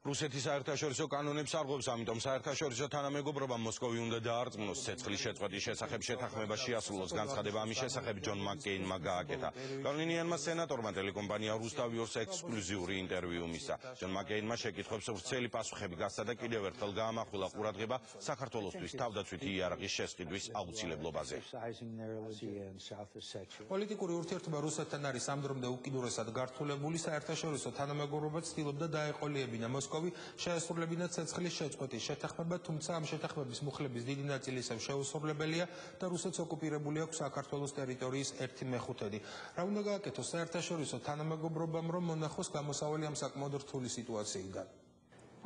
რუსეთის საერთაშორისო კანონებს არღვევს, ამიტომ საერთაშორისო თანამეგობრობამ მოსკოვი უნდა დაარწმუნოს ცეცხლის შეწყვეტის შესახებ შეთანხმება შეასრულოს. განცხადება ამის შესახებ ჯონ მაკკეინმა გააკეთა. გავლენიანმა სენატორმა ტელეკომპანია რუსთავიორს ექსკლუზიური ინტერვიუ მისცა. ჯონ მაკკეინმა შეკითხვებს ვრცელი პასუხები გასცა და კიდევ ერთხელ გაამახვილა ყურადღება საქართველოსთვის თავდაცვითი იარაღის შესყიდვის აუცილებლობაზე. პოლიტიკური ურთიერთობა რუსეთთან არის ამ დრომდე უკიდურესად გართულებული. საერთაშორისო თანამეგობრობა ცდილობდა დაეყოლიებინა მოსკოვი შეესრულებინა ცეცხლის შეწყვეტის შეთანხმება, თუმცა ამ შეთანხმების მუხლების დიდი ნაწილი ისევ შეუსრულებელია და რუსეთს ოკუპირებული აქვს საქართველოს ტერიტორიის 1/5. რა უნდა გააკეთოს საერთაშორისო თანამეგობრობამ, რომ მონახოს გამოსავალი ამ საკმაოდ რთული სიტუაციიდან?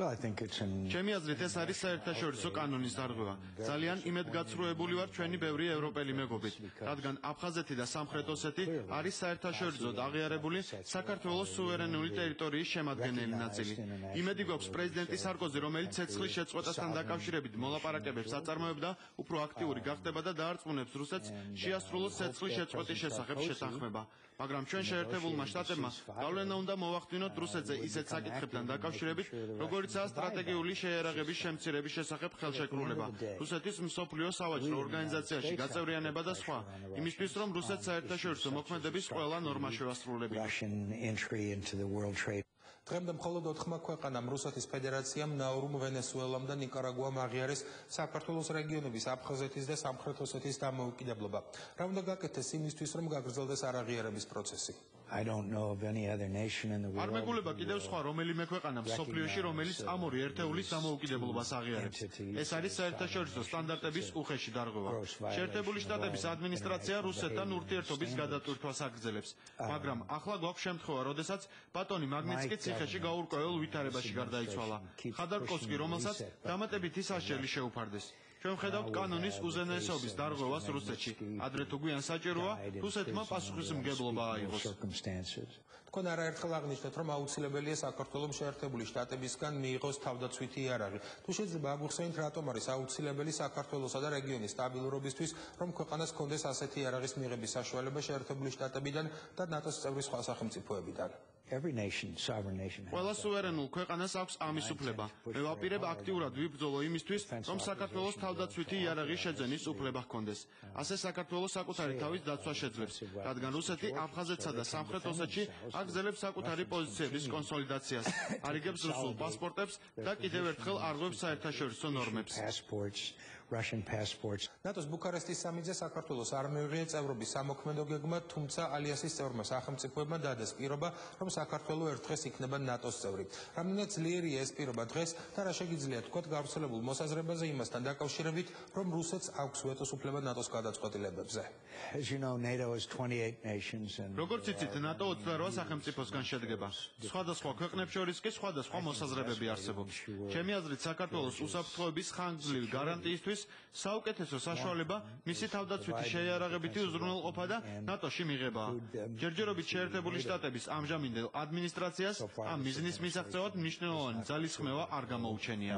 ჩემი აზრით ეს არის საერთაშორისო კანონის დარღვევა. ძალიან იმედგაცრუებული ვარ ჩვენი ბევრი ევროპელი მეგობრით, რადგან აფხაზეთი და სამხრეთ ოსეთი არის საერთაშორისოდ აღიარებული საქართველოს სუვერენული ტერიტორიის შემადგენელი ნაწილი. იმედი გვაქვს პრეზიდენტი სარკოზი, რომელიც ცეცხლის შეწყვეტასთან დაკავშირებით მოლაპარაკებებს აწარმოებდა, უფრო აქტიური გახდება და დაარწმუნებს რუსეთს შეასრულოს ცეცხლის შეწყვეტის შესახებ შეთანხმება. მაგრამ ჩვენ შეერთებულმა შტატებმა გავლენა უნდა მოვახდინოთ რუსეთზე ისეთ საკითხებთან დაკავშირებით, როგორიცაა სტრატეგიული შეიარაღების შემცირების შესახებ ხელშეკრულება, რუსეთის მსოფლიო სავაჭრო ორგანიზაციაში გაწევრიანება და სხვა, იმისთვის რომ რუსეთს საერთაშორისო მოქმედების ყველა ნორმა შეასრულებინა. დღემდე მხოლოდ 4 ქვეყანამ რუსეთის ფედერაციამ, ნაურუმ, ვენესუელამ და ნიკარაგუამ აღიარეს საქართველოს რეგიონების აფხაზეთის და სამხრეთ ოსეთის დამოუკიდებლობა. რა უნდა გაკეთდეს იმისთვის, რომ გაგრძელდეს არაღიარების პროცესი? არ მეგულება კიდევ სხვა რომელიმე ქვეყანა მსოფლიოში, რომელიც ამ ორი ერთეულის დამოუკიდებლობას აღიარებს. ეს არის საერთაშორისო სტანდარტების უხეში დარღვევა. შეერთებული შტატების ადმინისტრაცია რუსეთთან ურთიერთობის გადატვირთვას აგრძელებს, მაგრამ ახლა გვაქვს შემთხვევა, როდესაც ბატონი მაგნიცკი ციხეში გაურკვეველ ვითარებაში გარდაიცვალა. ხადარკოვსკი, რომელსაც დამატებითი სასჯელი შეუფარდეს. ჩვენ ვხედავთ კანონის უზენაესობის დარღვევას რუსეთში. ადრე თუ გვიან საჭიროა რუსეთმა პასუხისმგებლობა აიღოს. თქვენ არაერთხელ აღნიშნეთ, რომ აუცილებელია საქართველოს შეერთებული შტატებისგან მიიღოს თავდაცვითი იარაღი. თუ შეიძლება აგვიხსენოთ, რატომ არის აუცილებელი საქართველოსა და რეგიონის სტაბილურობისთვის, რომ ქვეყანას ჰქონდეს ასეთი იარაღის მიღების საშუალება შეერთებული შტატებიდან და ნატოს წევრი სხვა სახელმწიფოებიდან? ყველა სუვერენულ ქვეყანას აქვს ამის უფლება. მე ვაპირებ აქტიურად ვიბრძოლო იმისთვის, რომ საქართველოს თავდაცვითი იარაღის შეძენის უფლება ჰქონდეს. ასე საქართველოს საკუთარი თავის დაცვა შეძლებს, რადგან რუსეთი აფხაზეთსა და სამხრეთ ოსეთში აგრძელებს საკუთარი პოზიციების კონსოლიდაციას, არიგებს რუსულ პასპორტებს და კიდევ ერთხელ არღვევს საერთაშორისო ნორმებს. ნატოს ბუქარესტის სამიტზე საქართველოს არ მიიღია წევრობის სამოქმედო გეგმა, თუმცა ალიანსის წევრმა სახელმწიფოებმა დადეს პირობა, რომ საქართველო ერთხელ იქნება ნატოს წევრი. რამდენად ძლიერია ეს პირობა დღეს და რა შეგიძლიათ თქვათ გავრცელებულ მოსაზრებაზე იმასთან დაკავშირებით, რომ რუსეთს აქვს ვეტოს უფლება ნატოს გადაწყვეტილებებზე? როგორც იცით, ნატო 28 სახელმწიფოსგან შედგება. სხვადასხვა ქვეყნებს შორის კი სხვადასხვა მოსაზრებები არსებობს. ჩემი აზრით, საქართველოს უსაფრთხოების ხანგრძლივი გარანტიისთვის საუკეთესო საშუალება მისი თავდაცვითი შეიარაღებითი უზრუნველყოფა და ნატოში მიღებაა. ჯერჯერობით შეერთებული შტატების ამჟამინდელ ადმინისტრაციას ამ მიზნის მისაღწევად მნიშვნელოვანი ძალისხმევა არ გამოუჩენია.